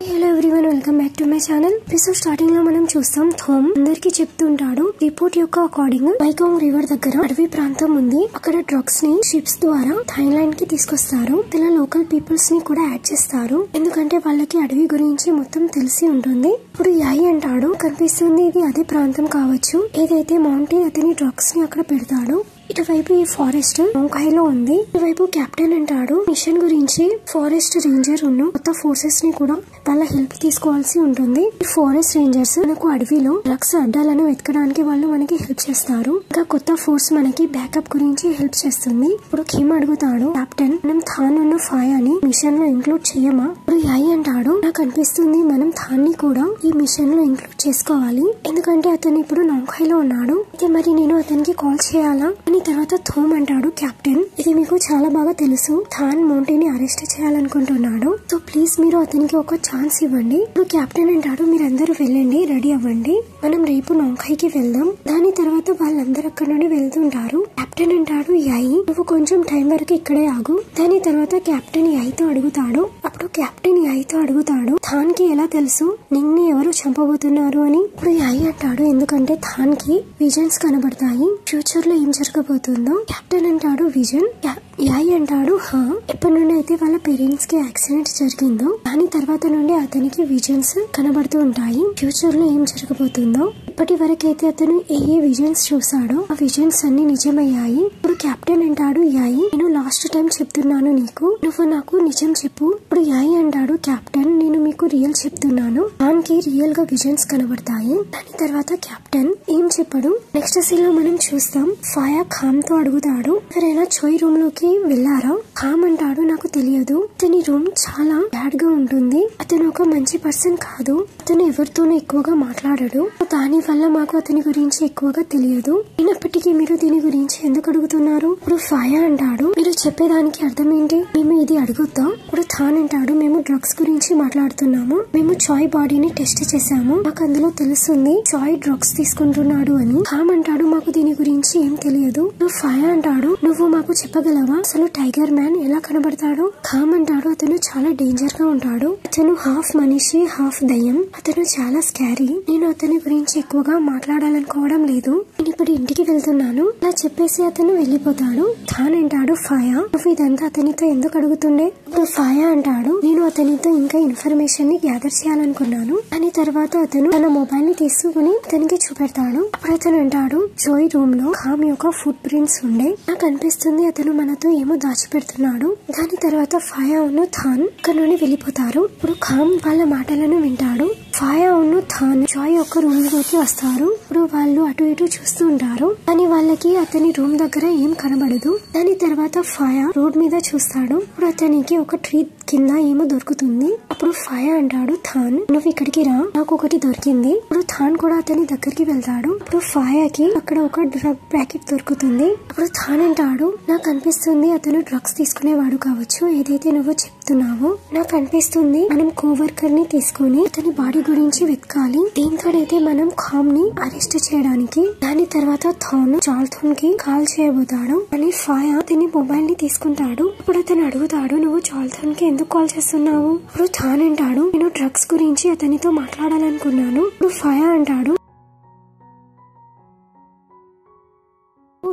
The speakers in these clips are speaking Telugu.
Hello everyone, welcome back to my channel. Episode starting లో మనం చూస్తాం థోమ్ అందరికి చెప్తుంటాడు. రిపోర్ట్ యొక్క అకార్డింగ్ మైకాంగ్ రివర్ దగ్గర అడవి ప్రాంతం ఉంది. అక్కడ డ్రగ్స్ ని షిప్స్ ద్వారా థాయిలాండ్ కి తీసుకొస్తారు. ఇలా లోకల్ పీపుల్స్ ని కూడా యాడ్ చేస్తారు, ఎందుకంటే వాళ్ళకి అడవి గురించి మొత్తం తెలిసి ఉంటుంది. ఇప్పుడు యాయి అంటాడు, కనిపిస్తుంది ఇది అదే ప్రాంతం కావచ్చు ఏదైతే మౌంటీ అతని డ్రగ్స్ ని అక్కడ పెడతాడు. ఇటువైపు ఈ ఫారెస్ట్ నౌకాయిలో ఉంది. ఇటువైపు కెప్టెన్ అంటాడు, మిషన్ గురించి ఫారెస్ట్ రేంజర్ ఉన్న కొత్త ఫోర్సెస్ ని కూడా వాళ్ళ హెల్ప్ తీసుకోవాల్సి ఉంటుంది. ఈ ఫారెస్ట్ రేంజర్స్ మనకు అడవిలో డ్రగ్స్ అడ్డాలను వెతకడానికి వాళ్ళు మనకి హెల్ప్ చేస్తారు. ఇంకా కొత్త ఫోర్స్ మనకి బ్యాకప్ గురించి హెల్ప్ చేస్తుంది. ఇప్పుడు కిమ్ అడుగుతాడు, కెప్టెన్ మనం థాన్ ఉన్న ఫాయ్ అని మిషన్ లో ఇంక్లూడ్ చేయమా? ఇప్పుడు యాయి అంటాడు, నాకు అనిపిస్తుంది మనం థాన్ ని కూడా ఈ మిషన్ లో ఇంక్లూడ్ చేసుకోవాలి, ఎందుకంటే అతను ఇప్పుడు నౌకాయిలో ఉన్నాడు. అయితే మరి నేను అతనికి కాల్ చేయాలా అని. తర్వాత థోమ్ అంటాడు, కెప్టెన్ ఇది మీకు చాలా బాగా తెలుసు, థాన్ మౌంటీని అరెస్ట్ చేయాలనుకుంటున్నాడు, సో ప్లీజ్ మీరు అతనికి ఒక ఛాన్స్ ఇవ్వండి. ఇప్పుడు కెప్టెన్ అంటాడు, మీరందరూ వెళ్ళండి, రెడీ అవ్వండి, మనం రేపు నౌకాయికి వెళ్దాం. దాని తర్వాత వాళ్ళందరూ అక్కడ నుండి వెళ్తుంటారు. కెప్టెన్ అంటాడు, యాయి నువ్వు కొంచెం టైం వరకు ఇక్కడే ఆగు. దాని తర్వాత కెప్టెన్ యాయితో అడుగుతాడు. అప్పుడు కెప్టెన్ యాయితో అడుగుతాడు, థాన్ కి ఎలా తెలుసు నిన్ను ఎవరు చంపబోతున్నారు అని. ఇప్పుడు యాయి అంటాడు, ఎందుకంటే థాన్ కి విజన్స్ కనబడతాయి, ఫ్యూచర్ లో ఏం జరగబోతుందో. కెప్టెన్ అంటాడు, విజన్? యాయి అంటాడు, హా, ఎప్పటి నుండి అయితే వాళ్ళ పేరెంట్స్ కి యాక్సిడెంట్ జరిగిందో దాని తర్వాత నుండి అతనికి విజన్స్ కనబడుతూ ఉంటాయి, ఫ్యూచర్ లో ఏం జరగబోతుందో. ఇప్పటి వరకైతే అతను ఏ విజన్స్ చూసాడో ఆ విజన్స్ అన్ని నిజమయ్యాయి. ఇప్పుడు కెప్టెన్ అంటాడు, యాయి నేను లాస్ట్ టైం చెప్తున్నాను నీకు, నువ్వు నాకు నిజం చెప్పు. ఇప్పుడు యాయి అంటాడు, కెప్టెన్ నేను మీకు రియల్ చెప్తున్నాను, దానికి రియల్ గా విజన్స్ కనబడతాయి. దాని తర్వాత కెప్టెన్ ఏం చెప్పడు. నెక్స్ట్ సీన్ లో మనం చూస్తాం, ఫాయా ఖామ్ తో అడుగుతాడు, ఎవరైనా చోయ్ రూమ్ లోకి వెళ్ళారా? ఖామ్ అంటాడు, నాకు తెలియదు, అతని రూమ్ చాలా బ్యాడ్ గా ఉంటుంది, అతను ఒక మంచి పర్సన్ కాదు, అతను ఎవరితోనూ ఎక్కువగా మాట్లాడడు, దాని వల్ల మాకు అతని గురించి ఎక్కువగా తెలియదు. అయినప్పటికీ మీరు దీని గురించి ఎందుకు అడుగుతున్నారు? ఇప్పుడు ఫాయా అంటాడు, మీరు చెప్పేదానికి అర్థం ఏంటి? మేము ఇది అడుగుతాం. ఇప్పుడు థాన్ అంటాడు, మేము డ్రగ్స్ గురించి మాట్లాడుతున్నాము, మేము చాయ్ బాడీని టెస్ట్ చేశాము, మాకు అందులో తెలుస్తుంది చాయ్ డ్రగ్స్ తీసుకుంటున్నాడు అని. ఖామ్ అంటాడు, మాకు దీని గురించి ఏం తెలియదు. నువ్వు ఫాయా అంటాడు, నువ్వు మాకు చెప్పగలవా అసలు టైగర్ మ్యాన్ ఎలా కనబడతాడు? ఖామ్ అంటాడు, అతను చాలా డేంజర్ గా ఉంటాడు, అతను హాఫ్ మనిషి హాఫ్ దయ్యం, అతను చాలా స్కారీ, నేను అతని గురించి ఎక్కువగా మాట్లాడాలనుకోవడం లేదు, నేను ఇప్పుడు ఇంటికి వెళ్తున్నాను అలా చెప్పేసి అతను వెళ్ళిపోతాడు. థాన్ అంటాడు, ఫాయా నువ్వు ఇదంతా అతనితో ఎందుకు అడుగుతుండే? ఇప్పుడు ఫాయా అంటాడు, నేను అతనితో ఇంకా ఇన్ఫర్మేషన్ ని గ్యాదర్ చేయాలనుకున్నాను. దాని తర్వాత అతను తన మొబైల్ ని తీసుకుని అతనికి చూపెడతాడు. అప్పుడు అతను అంటాడు, జోయ్ రూమ్ లో ఖామ్ యొక్క ఫుట్ ప్రింట్స్ ఉండే, నాకు అనిపిస్తుంది అతను మనతో ఏమో దాచిపెడుతున్నాడు. దాని తర్వాత ఫాయా ఉన్ను థాన్ అక్కడ నుండి వెళ్ళిపోతారు. ఇప్పుడు ఖామ్ వాళ్ళ మాటలను వింటాడు. ఫాయా ఉన్ను థాన్ జాయ్ యొక్క రూమ్ లోకి వస్తారు. ఇప్పుడు వాళ్ళు అటు ఇటు చూస్తూ ఉంటారు, కానీ వాళ్ళకి అతని రూమ్ దగ్గర ఏం కనబడదు. దాని తర్వాత ఫాయా రోడ్ మీద చూస్తాడు. ఇప్పుడు అతనికి ఒక ట్రీ కింద ఏమో దొరుకుతుంది. అప్పుడు ఫాయా అంటాడు, థాన్ నువ్వు ఇక్కడికి రా, నాకు ఒకటి దొరికింది. ఇప్పుడు థాన్ కూడా అతని దగ్గరికి వెళ్తాడు. ఇప్పుడు ఫాయాకి అక్కడ ఒక డ్రగ్ ప్యాకెట్ దొరుకుతుంది. అప్పుడు థాన్ అంటాడు, నాకు అనిపిస్తుంది అతను డ్రగ్స్ తీసుకునేవాడు కావచ్చు, ఏదైతే నువ్వు చెప్తున్నావో. నాకు అనిపిస్తుంది మనం కోవర్కర్ ని తీసుకుని అతని బాడీ గురించి వెతకాలి, దీంతోనైతే మనం ఖామ్ ని అరెస్ట్ చేయడానికి. దాని తర్వాత థాన్ చాల్థోన్ కి కాల్ చేయబోతాడు, అని ఫాయా అతని మొబైల్ ని తీసుకుంటాడు. ఇప్పుడు అతను అడుగుతాడు, నువ్వు చాల్థోన్ కి ఎందుకు కాల్ చేస్తున్నావు? ఇప్పుడు థాన్ అంటాడు, నేను డ్రగ్స్ గురించి అతనితో మాట్లాడాలనుకున్నాను. ఇప్పుడు ఫాయా అంటాడు,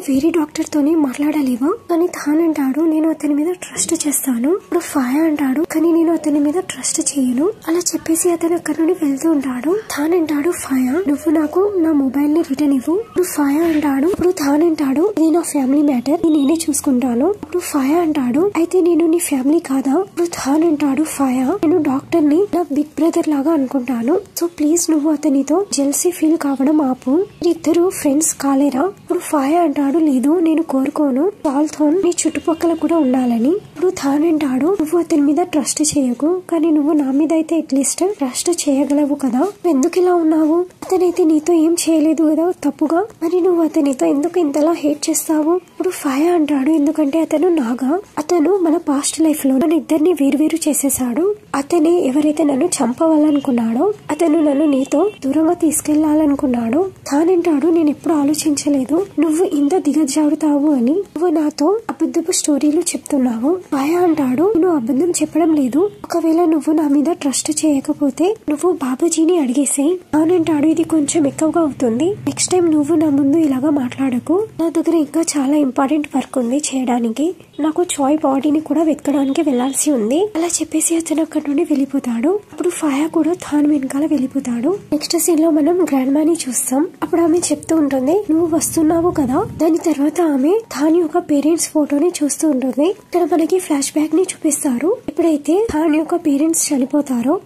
వేరే డాక్టర్ తోనే మాట్లాడలేవా? కానీ థాన్ అంటాడు, నేను అతని మీద ట్రస్ట్ చేస్తాను. ఇప్పుడు ఫాయా అంటాడు, కానీ నేను అతని మీద ట్రస్ట్ చేయను. అలా చెప్పేసి అతను అక్కడ నుండి వెళ్తూ ఉంటాడు. థాన్ అంటాడు, ఫాయా నువ్వు నాకు నా మొబైల్ ని రిటర్న్ ఇవ్వు. ఇప్పుడు ఫాయా అంటాడు, ఇప్పుడు థాన్ అంటాడు, ఇది నా ఫ్యామిలీ మ్యాటర్, నేనే చూసుకుంటాను. ఇప్పుడు ఫాయా అంటాడు, అయితే నేను నీ ఫ్యామిలీ కాదా? ఇప్పుడు థాన్ అంటాడు, ఫాయా నేను డాక్టర్ ని నా బిగ్ బ్రదర్ లాగా అనుకుంటాను, సో ప్లీజ్ నువ్వు అతనితో జెల్సీ ఫీల్ కావడం ఆపు, ఇద్దరు ఫ్రెండ్స్ కాలేరా? ఇప్పుడు ఫాయా అంటాడు, లేదు నేను కోరుకోను, చాల్థోన్ నీ చుట్టుపక్కల కూడా ఉండాలని. ఇప్పుడు థాన్ అంటాడు, నువ్వు అతని మీద ట్రస్ట్ చేయకు, కానీ నువ్వు నా మీద అయితే అట్లీస్ట్ ట్రస్ట్ చేయగలవు కదా, ఎందుకు ఇలా ఉన్నావు? అతనైతే నీతో ఏం చేయలేదు కదా తప్పుగా, మరి నువ్వు అతనితో ఎందుకు ఇంతలా హేట్ చేస్తావు? ఇప్పుడు ఫాయా అంటాడు, ఎందుకంటే అతను నాగా, అతను మన పాస్ట్ లైఫ్ లో మన ఇద్దరిని వేరువేరు చేసేసాడు, అతనే ఎవరైతే నన్ను చంపవాలనుకున్నాడో అతను నన్ను నీతో దూరంగా తీసుకెళ్లాలనుకున్నాడు. థాన్ అంటాడు, నేను ఎప్పుడు ఆలోచించలేదు నువ్వు ఇంత దిగజారుతావు అని నువ్వు నాతో అబద్ధపు స్టోరీలు చెప్తున్నావు. ఫాయా అంటాడు, నేను అబద్ధం చెప్పడం లేదు. ఒకవేళ నువ్వు నా మీద ట్రస్ట్ చేయకపోతే నువ్వు బాబాజీని అడిగేసేయ్. అంటాడు, ఇది కొంచెం ఎక్కువగా అవుతుంది. నెక్స్ట్ టైం నువ్వు నా ముందు ఇలాగా మాట్లాడకు. నా దగ్గర ఇంకా చాలా ఇంపార్టెంట్ వర్క్ ఉంది చేయడానికి. నాకు చాయ్ బాడీని కూడా వెతకడానికి వెళ్లాల్సి ఉంది. అలా చెప్పేసి అతను అక్కడి నుండి వెళ్ళిపోతాడు. అప్పుడు ఫాయా కూడా తాను వెనకాల వెళ్ళిపోతాడు. నెక్స్ట్ సీన్ లో మనం గ్రాండ్ మాని చూస్తాం. అప్పుడు ఆమె చెప్తూ ఉంటుంది, నువ్వు వస్తున్నావు కదా. దాని తర్వాత ఆమె తాని యొక్క పేరెంట్స్ ఫోటోని చూస్తూ ఉంటుంది. ఇక్కడ మనకి ఫ్లాష్ బ్యాక్ ని చూపిస్తారు. ఎప్పుడైతే తాని యొక్క పేరెంట్స్ చనిపోతారో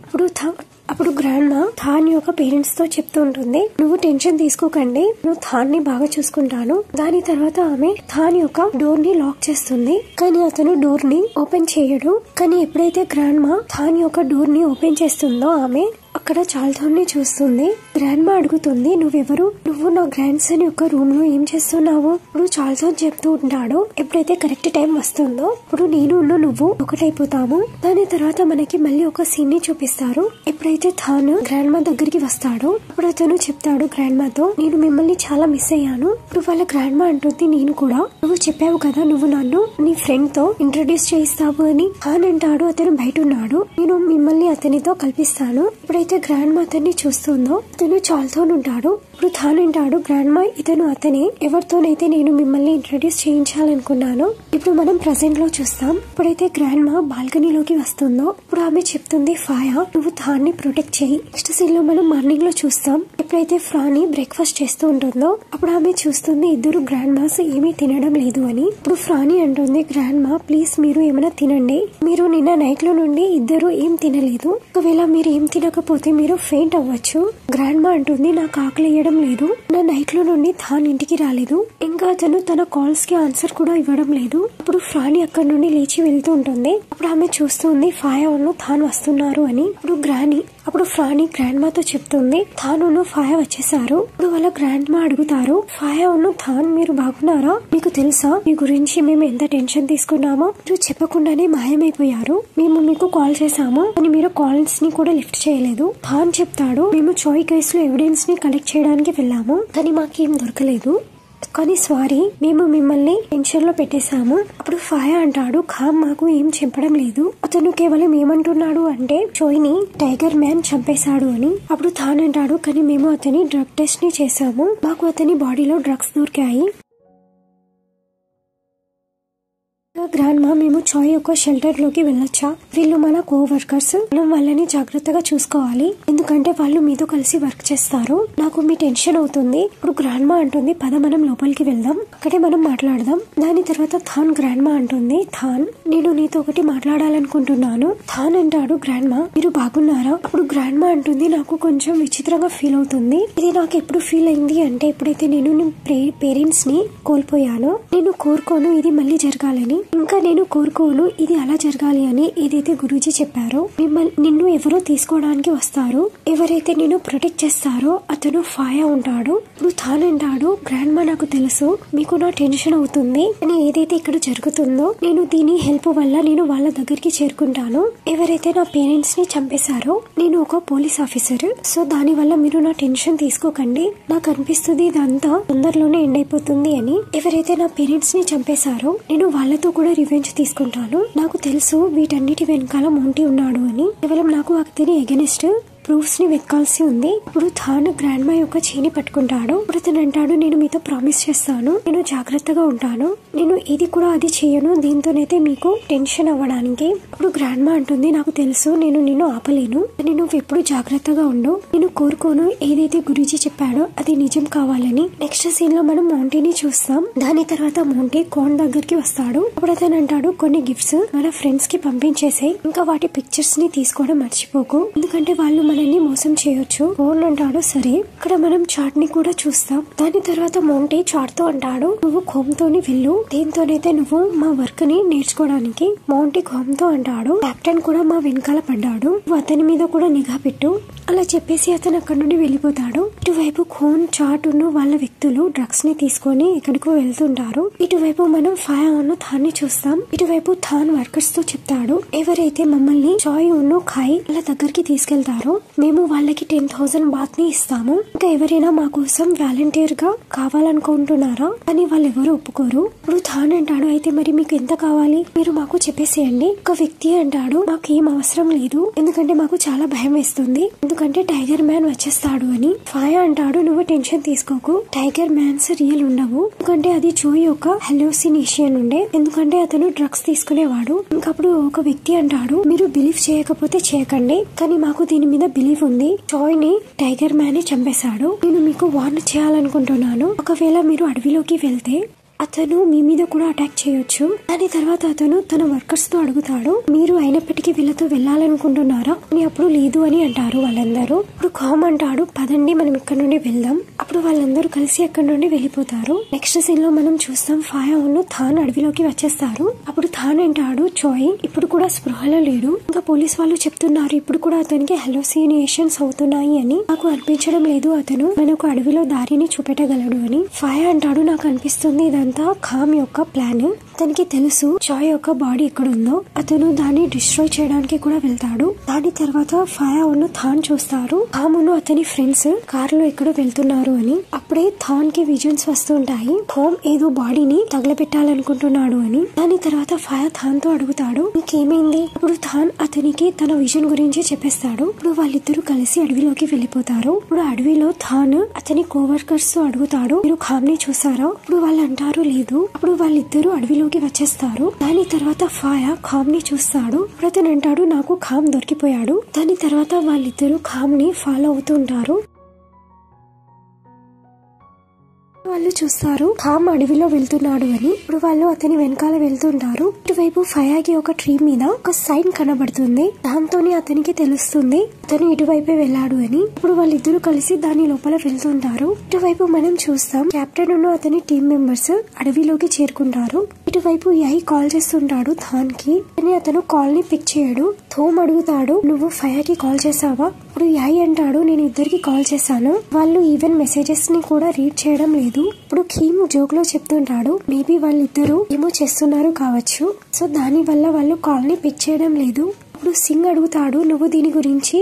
అప్పుడు గ్రాండ్ మా థాన్ యొక్క పేరెంట్స్ తో చెప్తూ ఉంటుంది, నువ్వు టెన్షన్ తీసుకోకండి, నువ్వు థాన్ ని బాగా చూసుకుంటాను. దాని తర్వాత ఆమె థాన్ యొక్క డోర్ ని లాక్ చేస్తుంది. కానీ అతను డోర్ ని ఓపెన్ చేయడు. కానీ ఎప్పుడైతే గ్రాండ్ మా థాన్ యొక్క డోర్ ని ఓపెన్ చేస్తుందో ఆమె అక్కడ చాల్తోని చూస్తుంది. గ్రాండ్ మా అడుగుతుంది, నువ్వెవరు? నువ్వు నా గ్రాండ్ సన్ యొక్క రూమ్ లో ఏం చేస్తున్నావు? ఇప్పుడు చాల్తోన్ చెప్తూ ఉంటాడు, ఎప్పుడైతే కరెక్ట్ టైం వస్తుందో ఇప్పుడు నేను నువ్వు ఒకటైపోతాము. దాని తర్వాత మనకి మళ్ళీ ఒక సీన్ ని చూపిస్తారు. ఎప్పుడైతే తాను గ్రాండ్ మా దగ్గరికి వస్తాడో అప్పుడు అతను చెప్తాడు గ్రాండ్ మాతో, నేను మిమ్మల్ని చాలా మిస్ అయ్యాను. ఇప్పుడు వాళ్ళ గ్రాండ్ మా అంటుంది, నేను కూడా. నువ్వు చెప్పావు కదా నువ్వు నన్ను నీ ఫ్రెండ్ తో ఇంట్రడ్యూస్ చేయిస్తావు అని. తాను అంటాడు, అతను బయట ఉన్నాడు, నేను మిమ్మల్ని అతనితో కల్పిస్తాను. ఎప్పుడైతే గ్రాండ్ మా అతన్ని చూస్తుందో అతను చాల్తో ఉంటాడు. ఇప్పుడు తానంటాడు, గ్రాండ్ మా ఇతను అతనే, ఎవరితోనైతే నేను మిమ్మల్ని ఇంట్రడ్యూస్ చేయించాలనుకున్నాను. ఇప్పుడు మనం ప్రెసెంట్ లో చూస్తాం. ఇప్పుడైతే గ్రాండ్ మా బాల్కనీలోకి వస్తుందో ఇప్పుడు ఆమె చెప్తుంది, ఫాయా నువ్వు తాన్ని ప్రొటెక్ట్ చేయి. నెక్స్ట్ సీన్ లో మనం మార్నింగ్ లో చూస్తాం. ఎప్పుడైతే ఫ్రాని బ్రేక్ఫాస్ట్ చేస్తూ ఉంటుందో అప్పుడు ఆమె చూస్తుంది ఇద్దరు గ్రాండ్ మాస్ ఏమీ తినడం లేదు అని. ఇప్పుడు ఫ్రాని అంటుంది, గ్రాండ్ మా ప్లీజ్ మీరు ఏమైనా తినండి. మీరు నిన్న నైట్ లో నుండి ఇద్దరు ఏం తినలేదు. ఒకవేళ మీరు ఏం తినకపోతే మీరు ఫెయింట్ అవ్వచ్చు. గ్రాండ్ మా అంటుంది, నాకు ఆకలి లేదు. నా నైట్ లో నుండి తాను ఇంటికి రాలేదు. ఇంకా అతను తన కాల్స్ కి ఆన్సర్ కూడా ఇవ్వడం లేదు. అప్పుడు ఫ్రాని అక్కడి నుండి లేచి వెళ్తూ ఉంటుంది. అప్పుడు ఆమె చూస్తుంది ఫాయా తాను వస్తున్నారు అని. అప్పుడు ఫ్రాని గ్రాండ్ మాతో చెప్తుంది, తాను ఫాయా వచ్చేసారు. ఇప్పుడు వాళ్ళ గ్రాండ్ మా అడుగుతారు, ఫాయా తాన్ మీరు బాగున్నారా? మీకు తెలుసా మీ గురించి మేము ఎంత టెన్షన్ తీసుకున్నామో? మీరు చెప్పకుండానే మాయమైపోయారు. మేము మీకు కాల్ చేశాము అని మీరు కాల్స్ ని కూడా లిఫ్ట్ చేయలేదు. తాన్ చెప్తాడు, మేము చాయ్ కేసు లో ఎవిడెన్స్ ని కలెక్ట్ చేయడానికి వెళ్ళాము కానీ మాకేం దొరకలేదు. కానీ సారీ, మేము మిమ్మల్ని టెన్షన్ లో పెట్టేశాము. అప్పుడు ఫాయా అంటాడు, ఖామ్ మాకు ఏం చెప్పడం లేదు. అతను కేవలం ఏమంటున్నాడు అంటే చాయ్ ని టైగర్ మ్యాన్ చంపేశాడు అని. అప్పుడు తానంటాడు, కానీ మేము అతని డ్రగ్ టెస్ట్ ని చేశాము, మాకు అతని బాడీలో డ్రగ్స్ దొరికాయి. గ్రాండ్ మా మేము చాయ్ యొక్క షెల్టర్ లోకి వెళ్ళొచ్చా? వీళ్ళు మన కో వర్కర్స్, మనం వాళ్ళని జాగ్రత్తగా చూసుకోవాలి, ఎందుకంటే వాళ్ళు మీతో కలిసి వర్క్ చేస్తారు. నాకు మీ టెన్షన్ అవుతుంది. ఇప్పుడు గ్రాండ్ మా అంటుంది, పద మనం లోపలికి వెళ్దాం, అక్కడే మనం మాట్లాడదాం. దాని తర్వాత థాన్ గ్రాండ్ మా అంటుంది, థాన్ నేను నీతో ఒకటి మాట్లాడాలనుకుంటున్నాను. థాన్ అంటాడు, గ్రాండ్ మా మీరు బాగున్నారా? అప్పుడు గ్రాండ్ మా అంటుంది, నాకు కొంచెం విచిత్రంగా ఫీల్ అవుతుంది. ఇది నాకు ఎప్పుడు ఫీల్ అయింది అంటే ఎప్పుడైతే నేను పేరెంట్స్ ని కోల్పోయానో, నేను కోరుకోను ఇది మళ్ళీ జరగాలని, ఇంకా నేను కోరుకోను ఇది అలా జరగాలి అని. ఏదైతే గురూజీ చెప్పారో నిన్ను ఎవరో తీసుకోవడానికి వస్తారు, ఎవరైతే నేను ప్రొటెక్ట్ చేస్తారో అతను ఫాయా ఉంటాడు. ఇప్పుడు తానంటాడు, గ్రాండ్ మా నాకు తెలుసు మీకు నా టెన్షన్ అవుతుంది అని. ఏదైతే ఇక్కడ జరుగుతుందో నేను దీని హెల్ప్ వల్ల నేను వాళ్ళ దగ్గరికి చేరుకుంటాను. ఎవరైతే నా పేరెంట్స్ ని చంపేశారో నేను ఒక పోలీస్ ఆఫీసర్, సో దాని వల్ల మీరు నా టెన్షన్ తీసుకోకండి. నాకు అనిపిస్తుంది ఇదంతా తొందరలోనే ఎండ్ అయిపోతుంది అని. ఎవరైతే నా పేరెంట్స్ ని చంపేశారో నేను వాళ్ళతో కూడా రివెంజ్ తీసుకుంటాను. నాకు తెలుసు వీటన్నిటి వెనకాల మౌంటీ ఉన్నాడు అని. కేవలం నాకు అతని ఎగెనిస్ట్ ప్రూఫ్స్ ని వెతకాల్సి ఉంది. ఇప్పుడు తాను గ్రాండ్ మా యొక్క చేయిని పట్టుకుంటాడు. ఇప్పుడు అతను అంటాడు, నేను మీతో ప్రామిస్ చేస్తాను, నేను జాగ్రత్తగా ఉంటాను, నేను ఇది కూడా అది చేయను, దీంతోనైతే మీకు టెన్షన్ అవ్వడానికి. ఇప్పుడు గ్రాండ్ మా అంటుంది, నాకు తెలుసు నేను నిన్ను ఆపలేను, నువ్వు ఎప్పుడు జాగ్రత్తగా ఉండు, నేను కోరుకోను ఏదైతే గురూజీ చెప్పాడో అది నిజం కావాలని. నెక్స్ట్ సీన్ లో మనం మౌంటీని చూస్తాం. దాని తర్వాత మౌంటీ కోన్ దగ్గరికి వస్తాడు. అప్పుడు అతను అంటాడు, కొన్ని గిఫ్ట్స్ మన ఫ్రెండ్స్ కి పంపించేసాయి, ఇంకా వాటి పిక్చర్స్ ని తీసుకోవడం మర్చిపోకు, ఎందుకంటే వాళ్ళు మనల్ని మోసం చేయొచ్చు. కోన్ అంటాడు, సరే. ఇక్కడ మనం చాట్ ని కూడా చూస్తాం. దాని తర్వాత మౌంటీ చాట్ తో అంటాడు, నువ్వు ఖోమ్ తోని వెళ్ళు, దీంతోనైతే నువ్వు మా వర్క్ ని నేర్చుకోవడానికి. మౌంటీ ఖోమ్ తో అంటాడు, కెప్టెన్ కూడా మా వెనకాల పడ్డాడు, నువ్వు అతని మీద కూడా నిఘా పెట్టు. అలా చెప్పేసి అతను అక్కడి నుండి వెళ్ళిపోతాడు. ఇటువైపు ఖోన్ చాట్ వాళ్ళ వ్యక్తులు డ్రగ్స్ ని తీసుకొని ఎక్కడికో వెళ్తుంటారు. ఇటువైపు మనం ఫాయా థాన్ని చూస్తాం. ఇటువైపు థాన్ వర్కర్స్ తో చెప్తాడు, ఎవరైతే మమ్మల్ని చాయ్ ఖాయ్ వాళ్ళ దగ్గరికి తీసుకెళ్తారో మేము వాళ్ళకి 10,000 బాత్ ని ఇస్తాము. ఇంకా ఎవరైనా మా కోసం వాలంటీర్ గా కావాలనుకుంటున్నారా అని వాళ్ళెవరూ ఒప్పుకోరు. ఇప్పుడు థాన్ అంటాడు, అయితే మరి మీకు ఎంత కావాలి, మీరు మాకు చెప్పేసేయండి. ఒక వ్యక్తి అంటాడు, మాకు ఏం అవసరం లేదు, ఎందుకంటే మాకు చాలా భయం వేస్తుంది, ఎందుకంటే టైగర్ మ్యాన్ వచ్చేస్తాడు అని. ఫాయా అంటాడు, నువ్వు టెన్షన్ తీసుకోకు, టైగర్ మ్యాన్స్ రియల్ ఉండవు, ఎందుకంటే అది జోయ్ యొక్క హెలోసినేషన్ ఉండే, ఎందుకంటే అతను డ్రగ్స్ తీసుకునేవాడు. ఇంకప్పుడు ఒక వ్యక్తి అంటాడు, మీరు బిలీవ్ చేయకపోతే చేయకండి, కానీ మాకు దీని మీద బిలీవ్ ఉంది, జోయ్ ని టైగర్ మ్యాన్ చంపేశాడు. నేను మీకు వార్న్ చేయాలనుకుంటున్నాను, ఒకవేళ మీరు అడవిలోకి వెళ్తే అతను మీ మీద కూడా అటాక్ చేయొచ్చు. దాని తర్వాత అతను తన వర్కర్స్ తో అడుగుతాడు, మీరు అయినప్పటికీ వీళ్ళతో వెళ్ళాలనుకుంటున్నారా అని. అప్పుడు లేదు అని అంటారు వాళ్ళందరూ. ఇప్పుడు కామ్ అంటాడు, పదండి మనం ఇక్కడ నుండి వెళ్దాం. అప్పుడు వాళ్ళందరూ కలిసి అక్కడ నుండి వెళ్ళిపోతారు. నెక్స్ట్ సీన్ లో మనం చూస్తాం, ఫాయా ఉన్ను థాన్ అడవిలోకి వచ్చేస్తారు. అప్పుడు థాన్ అంటాడు, జోయ్ ఇప్పుడు కూడా స్పృహలో లేడు, ఇంకా పోలీస్ వాళ్ళు చెప్తున్నారు ఇప్పుడు కూడా అతనికి హెలోసినేషన్స్ అవుతున్నాయి అని. నాకు అనిపించడం లేదు అతను మనకు అడవిలో దారిని చూపెట్టగలడు అని. ఫాయా అంటాడు, నాకు అనిపిస్తుంది ఇదంతా ఖామ్ యొక్క ప్లాన్. అతనికి తెలుసు జాయ్ యొక్క బాడీ ఎక్కడ ఉందో, అతను దాన్ని డిస్ట్రాయ్ చేయడానికి కూడా వెళ్తాడు. దాని తర్వాత ఫాయా ఉన్ను థాన్ చూస్తారు, ఖామును అతని ఫ్రెండ్స్ కారులో ఎక్కడో వెళ్తున్నారు అని. అప్పుడే థాన్ కి విజన్స్ వస్తుంటాయి, ఖామ్ ఏదో బాడీని తగలబెట్టాలనుకుంటున్నాడు అని. దాని తర్వాత ఫాయా థాన్ తో అడుగుతాడు, నీకేమైంది. ఇప్పుడు థాన్ అతనికి తన విజన్ గురించి చెప్పేస్తాడు. ఇప్పుడు వాళ్ళిద్దరూ కలిసి అడవిలోకి వెళ్ళిపోతారు. ఇప్పుడు అడవిలో థాన్ అతని కోవర్కర్స్ తో అడుగుతాడు, మీరు ఖామ్ ని చూసారా. ఇప్పుడు వాళ్ళు అంటారు లేదు. అప్పుడు వాళ్ళిద్దరూ అడవిలోకి వచ్చేస్తారు. దాని తర్వాత ఫాయా ఖామ్ ని చూస్తాడు. ఇప్పుడు అతను అంటాడు, నాకు ఖామ్ దొరికిపోయాడు. దాని తర్వాత వాళ్ళిద్దరూ ఖామ్ ని ఫాలో అవుతుంటారు. వాళ్ళు చూస్తారు ఖామ్ అడవిలో వెళ్తున్నాడు అని. ఇప్పుడు వాళ్ళు అతని వెనకాల వెళ్తుంటారు. ఇటువైపు ఫయాకి ఒక ట్రీ మీద ఒక సైన్ కనబడుతుంది, దాంతోనే అతనికి తెలుస్తుంది అతను ఇటువైపే వెళ్ళాడు అని. ఇప్పుడు వాళ్ళిద్దరూ కలిసి దాని లోపల వెళ్తుంటారు. ఇటువైపు మనం చూస్తాం కెప్టెన్ ఉన్న అతని టీం మెంబర్స్ అడవిలోకి చేరుకుంటారు. ఇటువైపు యై కాల్ చేస్తుంటాడు థాన్ కి, కానీ అతను కాల్ ని పిక్ చేయడు. థోమ్ అడుగుతాడు, నువ్వు ఫయాకి కాల్ చేసావా. ఇప్పుడు యై అంటాడు, నేను ఇద్దరికి కాల్ చేశాను, వాళ్ళు ఈవెన్ మెసేజెస్ ని కూడా రీడ్ చేయడం లేదు. ఇప్పుడు ఖీమ్ జోక్ లో చెప్తుంటాడు, మేబీ వాళ్ళిద్దరూ ఏమో చేస్తున్నారు కావచ్చు, సో దాని వల్ల వాళ్ళు కాల్ ని పిక్ చేయడం లేదు. ఇప్పుడు సింగ్ అడుగుతాడు, నువ్వు దీని గురించి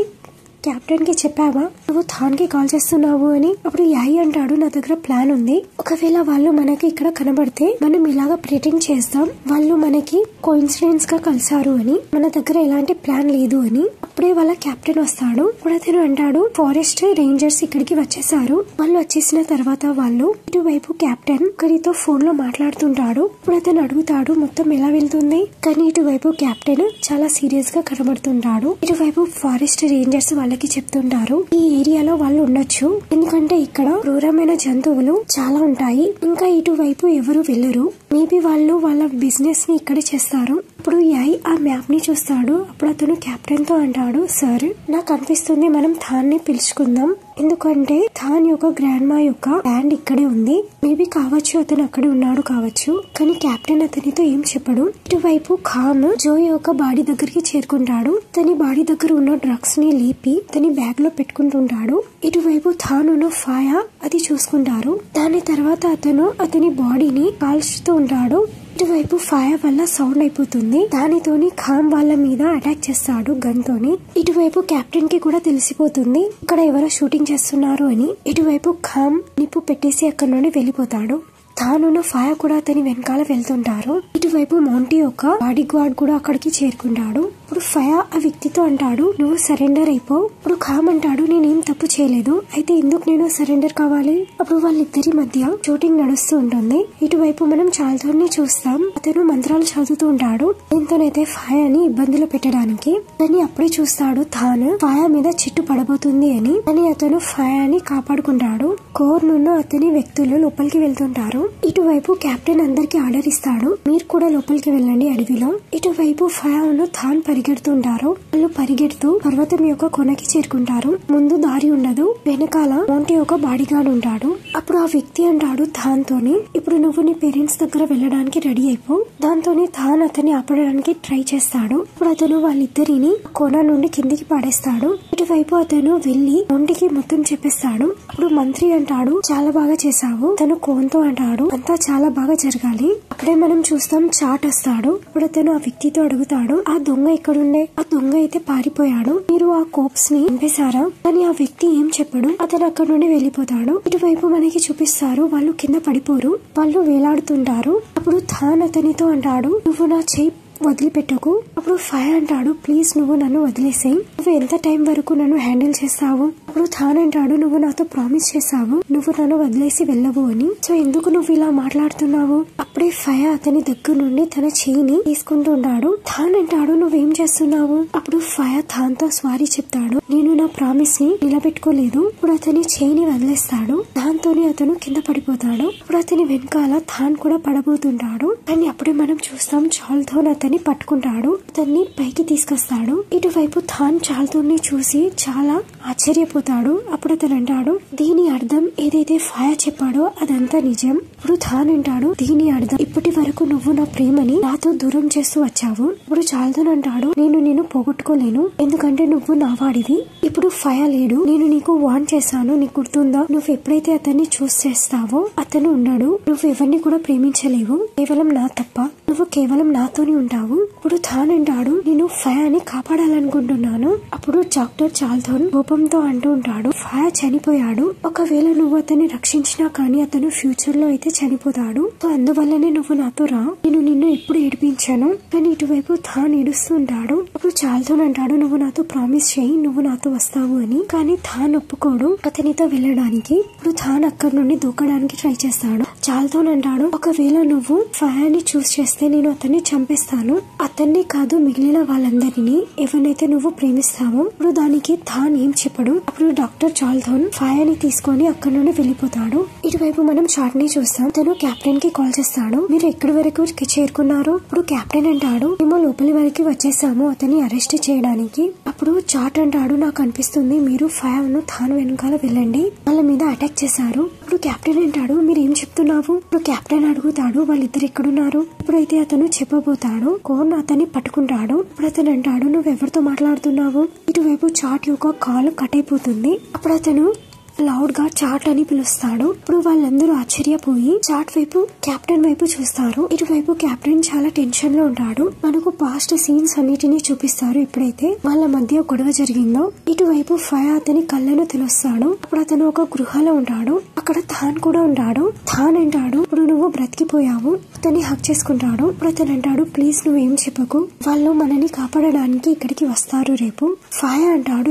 కెప్టెన్ కి చెప్పావా, నువ్వు థాన్ కి కాల్ చేస్తున్నావు అని. అప్పుడు యాయి అంటాడు, నా దగ్గర ప్లాన్ ఉంది, ఒకవేళ వాళ్ళు మనకి ఇక్కడ కనబడితే మనం ఇలాగా ప్రిటెండ్ చేస్తాం వాళ్ళు మనకి కోఇన్సిడెన్స్ గా కలిసారు అని, మన దగ్గర ఎలాంటి ప్లాన్ లేదు అని. అప్పుడే వాళ్ళ కెప్టెన్ వస్తాడు. ఇప్పుడు అతను అంటాడు, ఫారెస్ట్ రేంజర్స్ ఇక్కడికి వచ్చేసారు. వాళ్ళు వచ్చేసిన తర్వాత వాళ్ళు ఇటువైపు కెప్టెన్ ఒకరితో ఫోన్ లో మాట్లాడుతుంటాడు. ఇప్పుడు అతను అడుగుతాడు, మొత్తం ఎలా వెళ్తుంది, కానీ ఇటువైపు కెప్టెన్ చాలా సీరియస్ గా కనబడుతుంటాడు. ఇటువైపు ఫారెస్ట్ రేంజర్స్ వాళ్ళకి చెప్తుంటారు, ఈ ఏరియాలో వాళ్ళు ఉండొచ్చు, ఎందుకంటే ఇక్కడ క్రూరమైన జంతువులు చాలా ఉంటాయి, ఇంకా ఇటువైపు ఎవరు వెళ్ళరు, మేబీ వాళ్ళు వాళ్ళ బిజినెస్ ని ఇక్కడే చేస్తారు. ఇప్పుడు యాయ్ ఆ మ్యాప్ ని చూస్తాడు. అప్పుడు అతను కెప్టెన్ తో అంటాడు, సార్ నాకు అనిపిస్తుంది మనం థాన్ ని పిలుచుకుందాం, ఎందుకంటే థాన్ యొక్క గ్రాండ్ మా యొక్క ల్యాండ్ ఇక్కడే ఉంది, మేబీ కావచ్చు అతను అక్కడే ఉన్నాడు కావచ్చు, కానీ కెప్టెన్ అతనితో ఏం చెప్పడు. ఇటువైపు ఖామ్ జోయ్ యొక్క బాడీ దగ్గరికి చేరుకుంటాడు. తన బాడీ దగ్గర ఉన్న డ్రగ్స్ ని లేపి తన బ్యాగ్ లో పెట్టుకుంటుంటాడు. ఇటువైపు థాన్ ఉన్న ఫాయా అది చూసుకుంటారు. దాని తర్వాత అతను అతని బాడీని కాల్చుతూ ఉంటాడు. ఇటువైపు ఫైర్ వల్ల సౌండ్ అయిపోతుంది, దానితోని ఖామ్ వాళ్ళ మీద అటాక్ చేస్తాడు గన్ తోని. ఇటువైపు కెప్టెన్ కి కూడా తెలిసిపోతుంది ఇక్కడ ఎవరో షూటింగ్ చేస్తున్నారు అని. ఇటువైపు ఖామ్ నిప్పు పెట్టేసి అక్కడ నుండి వెళ్ళిపోతాడు. తాను ఫైర్ కూడా అతని వెనకాల వెళ్తుంటారు. ఇటువైపు మౌంటీ యొక్క బాడీ గార్డ్ కూడా అక్కడికి చేరుకుంటాడు. ఇప్పుడు ఫైర్ ఆ వ్యక్తితో అంటాడు, నువ్వు సరెండర్ అయిపో. ఇప్పుడు ఖామ్ అంటాడు, నేనేం తప్పు చేయలేదు, అయితే ఎందుకు నేను సరెండర్ కావాలి. అప్పుడు వాళ్ళిద్దరి మధ్య షూటింగ్ నడుస్తూ ఉంటుంది. ఇటువైపు మనం చాల్తోని చూస్తాం, అతను మంత్రాలు చదువుతూ ఉంటాడు, దీంతోనైతే ఫైర్ అని ఇబ్బందులు పెట్టడానికి. దాన్ని అప్పుడే చూస్తాడు థాన్ ఫైర్ మీద చిట్టు పడబోతుంది అని, కానీ అతను ఫైర్ అని కాపాడుకుంటాడు. కోర్ నుండి అతని వ్యక్తులు లోపలికి వెళ్తుంటారు. ఇటువైపు కెప్టెన్ అందరికి ఆర్డర్ ఇస్తాడు, మీరు కూడా లోపలికి వెళ్ళండి అడవిలో. ఇటువైపు ఫయాను థాన్ పరిగెడుతుంటారు. వాళ్ళు పరిగెడుతూ పర్వతం యొక్క కొనకి చేరుకుంటారు. ముందు దారి ఉండదు, వెనకాల మౌంటీ ఒక బాడీ గార్డ్ ఉంటాడు. అప్పుడు ఆ వ్యక్తి అంటాడు థాన్ తోని, ఇప్పుడు నువ్వు నీ పేరెంట్స్ దగ్గర వెళ్ళడానికి రెడీ అయిపో. దాంతోని థాన్ అతన్ని ఆపడానికి ట్రై చేస్తాడు. ఇప్పుడు అతను వాళ్ళిద్దరిని కొన నుండి కిందికి పడేస్తాడు. ఇటువైపు అతను వెళ్లి మౌంటీకి మొత్తం చెప్పేస్తాడు. అప్పుడు మంత్రి అంటాడు, చాలా బాగా చేశావు. తను కోన్తో అంటాడు, అంతా చాలా బాగా జరగాలి. అప్పుడే మనం చూస్తాం చాట్ వస్తాడు. ఇప్పుడు అతను ఆ వ్యక్తితో అడుగుతాడు, ఆ దొంగ అక్కడుండే ఆ దొంగ అయితే పారిపోయాడు. మీరు ఆ కోప్స్ ని చంపేశారా? కానీ ఆ వ్యక్తి ఏం చెప్పడు. అతను అక్కడ నుండి వెళ్లిపోతాడు. ఇటువైపు మనకి చూపిస్తారు వాళ్ళు కింద పడిపోరు, వాళ్ళు వేలాడుతుంటారు. అప్పుడు థాన్ అతనితో అంటాడు, నువ్వు నా చేయి వదిలిపెట్టకు. అప్పుడు ఫైర్ అంటాడు, ప్లీజ్ నువ్వు నన్ను వదిలేసేయి, నువ్వు ఎంత టైం వరకు నన్ను హ్యాండిల్ చేస్తావు? అప్పుడు థాన్ అంటాడు, నువ్వు నాతో ప్రామిస్ చేసావు నువ్వు నన్ను వదిలేసి వెళ్ళవు అని, సో ఎందుకు నువ్వు ఇలా మాట్లాడుతున్నావు? అప్పుడే ఫైర్ అతని దగ్గర నుండి తన చేయిని తీసుకుంటుంటాడు. థాన్ అంటాడు, నువ్వేం చేస్తున్నావు? అప్పుడు ఫైర్ థాన్ తో సారీ చెప్తాడు, నేను నా ప్రామిస్ ని నిలబెట్టుకోలేదు. ఇప్పుడు అతని చేయిని వదిలేస్తాడు. దాంతోనే అతను కింద పడిపోతాడు. ఇప్పుడు అతని వెనకాల థాన్ కూడా పడబోతుంటాడు. కానీ అప్పుడే మనం చూస్తాం చాల్తోన్ అతన్ని పట్టుకుంటాడు, అతన్ని పైకి తీసుకొస్తాడు. ఇటువైపు థాన్ చాల్తోన్ చూసి చాలా ఆశ్చర్యపోతాడు. అప్పుడు అతను అంటాడు, దీని అర్థం ఏదైతే ఫైర్ చెప్పాడో అదంతా నిజం. ఇప్పుడు థాన్ అంటాడు, దీని అర్థం ఇప్పటి వరకు నువ్వు నా ప్రేమని నాతో దూరం చేస్తూ వచ్చావు. ఇప్పుడు చాల్తోన్ అంటాడు, నేను నిన్ను పోగొట్టుకోలేను, ఎందుకంటే నువ్వు నా వాడివి. ఇప్పుడు ఫైర్ లేడు, నేను నీకు వార్న్ చేశాను, నీకు గుర్తుందా? నువ్వు ఎప్పుడైతే అతన్ని చూస్ చేస్తావో అతను ఉన్నాడు. నువ్వు ఎవరిని కూడా ప్రేమించలేవు, కేవలం నా తప్ప, నువ్వు కేవలం నాతోనే ఉంటావు. ఇప్పుడు థాన్ అంటాడు, నేను ఫైర్ ని కాపాడాలనుకుంటున్నాను. అప్పుడు డాక్టర్ చాల్తోన్ కోపంతో అంటూ ఉంటాడు, ఫైర్ చనిపోయాడు, ఒకవేళ నువ్వు అతన్ని రక్షించినా కానీ అతను ఫ్యూచర్ లో అయితే చనిపోతాడు, సో అందువల్లనే నువ్వు నాతో రా, నేను నిన్ను ఎప్పుడు ఏడిపించాను. కానీ ఇటువైపు థాన్ ఏడుస్తూ ఉంటాడు. అప్పుడు చాల్తోన్ అంటాడు, నువ్వు నాతో ప్రామిస్ చేయి, నువ్వు నాతో వస్తావు అని. కానీ థాన్ ఒప్పుకోడు అతనితో వెళ్ళడానికి. ఇప్పుడు థాన్ అక్కడి నుండి దూకడానికి ట్రై చేస్తాడు. చాల్తోన్ అంటాడు, ఒకవేళ నువ్వు ఫైర్ ని చూస్ చేస్తే నేను అతన్ని చంపేస్తాను, అతన్ని కాదు మిగిలిన వాళ్ళందరినీ ఎవరినైతే నువ్వు ప్రేమిస్తావో. ఇప్పుడు దానికి థాన్ ఏం చెప్పడు. అప్పుడు డాక్టర్ చాల్తోన్ ఫైర్ ని తీసుకొని అక్కడ నుండి వెళ్లిపోతాడు. ఇటువైపు మనం చాట్ ని చూస్తాం. తను కెప్టెన్ కి కాల్ చేస్తాడు, మీరు ఎక్కడి వరకు చేరుకున్నారు? ఇప్పుడు కెప్టెన్ అంటాడు, మేము లోపలి వరకు వచ్చేసాము అతన్ని అరెస్ట్ చేయడానికి. అప్పుడు చాట్ అంటాడు, నాకు అనిపిస్తుంది మీరు ఫైర్ ను థాన్ వెనకాల వెళ్ళండి, వాళ్ళ మీద అటాక్ చేశారు. ఇప్పుడు కెప్టెన్ అంటాడు, మీరు ఏం చెప్తున్నావు? ఇప్పుడు కెప్టెన్ అడుగుతాడు, వాళ్ళిద్దరు ఎక్కడున్నారు? ఇప్పుడైతే అతను చెప్పబోతాడు. కోన్ అతన్ని పట్టుకుంటాడు. ఇప్పుడు అతను అంటాడు, నువ్వెవరితో మాట్లాడుతున్నావు? ఇటువైపు చాట్ యొక్క కాలు కట్ అయిపోతుంది. అప్పుడు అతను లౌడ్ గా చాట్ అని పిలుస్తాడు. ఇప్పుడు వాళ్ళందరూ ఆశ్చర్యపోయి చాట్ వైపు కెప్టెన్ వైపు చూస్తారు. ఇటువైపు కెప్టెన్ చాలా టెన్షన్ లో ఉంటాడు. మనకు పాస్ట్ సీన్స్ అన్నిటినీ చూపిస్తారు. ఎప్పుడైతే వాళ్ళ మధ్య గొడవ జరిగిందో ఇటువైపు ఫైర్ అతని కళ్ళను తెలుస్తాడు. అప్పుడు అతను ఒక గృహలో ఉంటాడు. అక్కడ థాన్ కూడా ఉంటాడు. థాన్ అంటాడు, ఇప్పుడు నువ్వు బ్రతికిపోయావు, అతన్ని హక్ చేసుకుంటాడు. ఇప్పుడు అతను అంటాడు, ప్లీజ్ నువ్వేం చెప్పకు, వాళ్ళు మనని కాపాడడానికి ఇక్కడికి వస్తారు రేపు. ఫైర్ అంటాడు,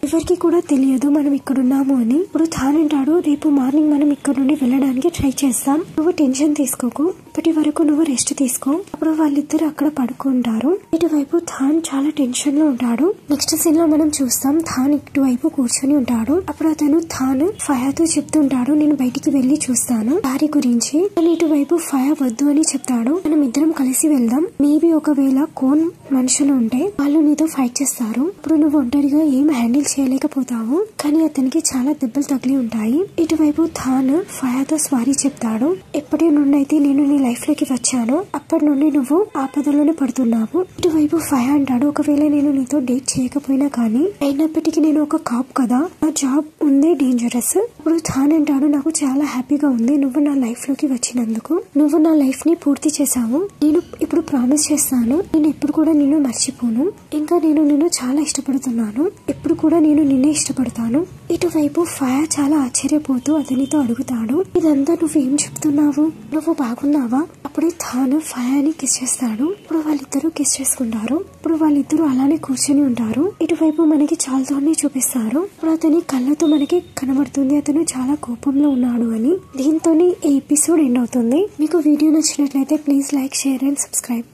ఎవరికి కూడా తెలియదు మనం ఇక్కడున్నాము అని. ఇప్పుడు థాన్ అంటాడు, రేపు మార్నింగ్ మనం ఇక్కడ నుండి వెళ్ళడానికి ట్రై చేస్తాం, నువ్వు టెన్షన్ తీసుకోకు, ఇప్పటి వరకు నువ్వు రెస్ట్ తీసుకో. అప్పుడు వాళ్ళిద్దరు అక్కడ పడుకుంటారు. ఇటువైపు థాన్ చాలా టెన్షన్ లో ఉంటాడు. నెక్స్ట్ సీన్ లో మనం చూస్తాం థాన్ ఇటువైపు కూర్చొని ఉంటాడు. అప్పుడు అతను థాన్ ఫైర్ తో చెప్తుంటాడు, నేను బయటికి వెళ్లి చూస్తాను దారి గురించి. కానీ ఇటువైపు ఫైర్ వద్దు అని చెప్తాడు, మనం ఇద్దరం కలిసి వెళ్దాం, మేబీ ఒకవేళ కోన్ మనుషులు ఉంటే వాళ్ళు నీతో ఫైట్ చేస్తారు, ఇప్పుడు నువ్వు ఒంటరిగా ఏం హ్యాండిల్ చేయలేకపోతావు. కానీ అతనికి చాలా దెబ్బలు తగిలి ఉంటాయి. ఇటువైపు థాన్ ఫైర్ తో సారీ చెప్తాడు, ఎప్పటి నుండి అయితే నేను నీ లైఫ్ లోకి వచ్చాను అప్పటి నుండి నువ్వు ఆపదలోనే పడుతున్నావు. ఇటువైపు ఫైర్ అంటాడు, ఒకవేళ నేను నీతో డేట్ చేయకపోయినా కానీ అయినప్పటికీ నేను ఒక కాప్ కదా, నా జాబ్ ఉంది డేంజరస్. ఇప్పుడు థాన్ అంటాడు, నాకు చాలా హ్యాపీగా ఉంది నువ్వు నా లైఫ్ లోకి వచ్చినందుకు, నువ్వు నా లైఫ్ ని పూర్తి చేశావు, నేను ఇప్పుడు ప్రామిస్ చేస్తాను నేను ఎప్పుడు కూడా నిన్ను మర్చిపోను, ఇంకా నేను నిన్ను చాలా ఇష్టపడుతున్నాను, ఎప్పుడు కూడా నేను నిన్నే ఇష్టపడతాను. ఇటువైపు ఫైర్ చాలా ఆశ్చర్యపోతూ అతనితో అడుగుతాడు, ఇదంతా నువ్వేం చెప్తున్నావు, నువ్వు బాగున్నావా? అప్పుడే థాన్ ఫైర్ ని కిస్ చేస్తాడు. ఇప్పుడు వాళ్ళిద్దరూ కిస్ చేసుకుంటారు. ఇప్పుడు వాళ్ళిద్దరూ అలానే కూర్చొని ఉంటారు. ఇటువైపు మనకి చాల్తోని చూపిస్తారు. ఇప్పుడు అతని కళ్ళతో మనకి కనబడుతుంది అతను చాలా కోపంలో ఉన్నాడు అని. దీంతో ఈ ఎపిసోడ్ ఎండ్ అవుతుంది. మీకు వీడియో నచ్చినట్లయితే please like, share and subscribe.